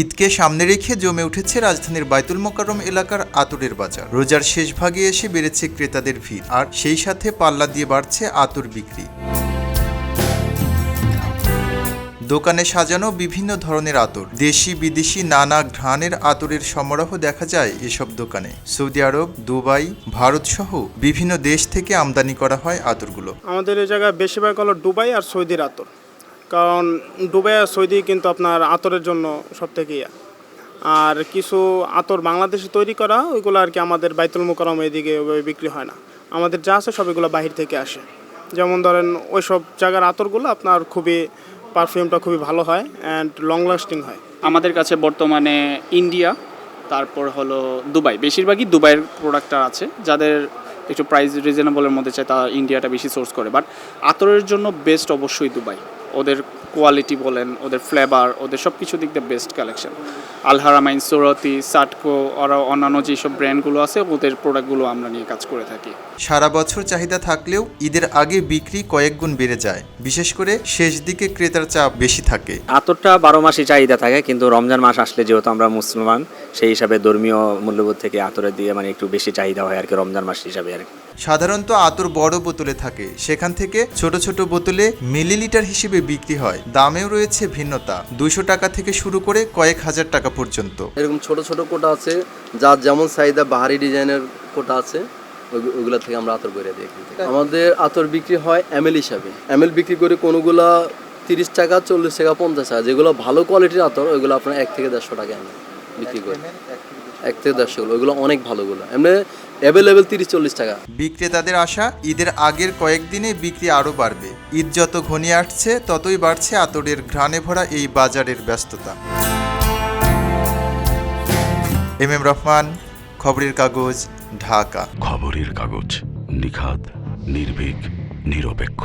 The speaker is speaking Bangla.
ঈদকে সামনে রেখে জমে উঠেছে রাজধানীর বায়তুল মোকাররম এলাকার আতরের বাজার। রোজার শেষ ভাগে এসে বেড়েছে ক্রেতাদের ভিড়, আর সেই সাথে পাল্লা দিয়ে বাড়ছে আতর বিক্রি। দোকানে সাজানো বিভিন্ন ধরনের আতর, দেশি বিদেশি নানা ঘ্রাণের আতরের সমারোহ দেখা যায় এসব দোকানে। সৌদি আরব, দুবাই, ভারত সহ বিভিন্ন দেশ থেকে আমদানি করা হয় আতরগুলো। আমাদের এই জায়গায় বেশিরভাগ হলো দুবাই আর সৌদির আতর, কারণ দুবাই আর সৌদি কিন্তু আপনার আতরের জন্য সব থেকে আর কিছু আতর বাংলাদেশে তৈরি করা, ওইগুলো আর কি আমাদের বাইতুল মোকাররম এদিকে বিক্রি হয় না। আমাদের যা আছে সব এগুলো বাহির থেকে আসে। যেমন ধরেন ওই সব জায়গার আতরগুলো আপনার খুবই পারফিউমটা খুবই ভালো হয় অ্যান্ড লং লাস্টিং হয়। আমাদের কাছে বর্তমানে ইন্ডিয়া, তারপর হলো দুবাই, বেশিরভাগই দুবাইয়ের প্রোডাক্টটা আছে। যাদের একটু প্রাইস রিজনেবলের মধ্যে চায় তারা ইন্ডিয়াটা বেশি সোর্স করে, বাট আতরের জন্য বেস্ট অবশ্যই দুবাই। ওদের কোয়ালিটি বলেন, ওদের ফ্লেভার, ওদের সব কিছু দিক দিয়ে বেস্ট কালেকশন। আল হারামাইন, সুরতি, সাটকো, ওরা অন্যান্য যেসব ব্র্যান্ডগুলো আছে ওদের প্রোডাক্টগুলো আমরা নিয়ে কাজ করে থাকি। সারা বছর চাহিদা থাকলেও ঈদের আগে বিক্রি কয়েক গুণ বেড়ে যায়, বিশেষ করে শেষ দিকে ক্রেতার চাপ বেশি থাকে। আতরটা 12 মাসই চাহিদা থাকে, কিন্তু রমজান মাস আসলে যেহেতু আমরা মুসলমান, সেই হিসাবে ধর্মীয় মূল্যবোধ থেকে আতরের দিয়ে একটু বেশি চাহিদা হয় আর কি, রমজান মাস হিসাবে আর কি। সাধারণত আতর বড় বোতলে থাকে, সেখান থেকে ছোট ছোট বোতলে মিলিলিটার হিসেবে বিক্রি হয়। দামেও রয়েছে ভিন্নতা, 200 টাকা থেকে শুরু করে কয়েক হাজার টাকা পর্যন্ত। এরকম ছোট ছোট কোটা আছে, যার যেমন চাহিদা, বাহারি ডিজাইনের কোটা আছে, ওইগুলো থেকে আমরা আতর করে দিই। আমাদের আতর বিক্রি হয় এমএল হিসাবে, এমএল বিক্রি করে কোনোগুলা 30 টাকা, 40 টাকা, 50 টাকা। যেগুলো ভালো কোয়ালিটির আতর ওইগুলো আপনার 1 থেকে 150 টাকা এমএল বিক্রি করে। 1 থেকে 150 ওইগুলো অনেক ভালোগুলো এমনি অ্যাভেলেবেল 30-40 টাকা। বিক্রেতাদের আশা ঈদের আগের কয়েকদিনে বিক্রি আরও বাড়বে। ঈদ যত ঘনিয়ে আসছে ততই বাড়ছে আতরের ঘ্রাণে ভরা এই বাজারের ব্যস্ততা। এম রহমান, খবরের কাগজ, ঢাকা। খবরের কাগজ, নিখাত, নির্ভীক, নিরপেক্ষ।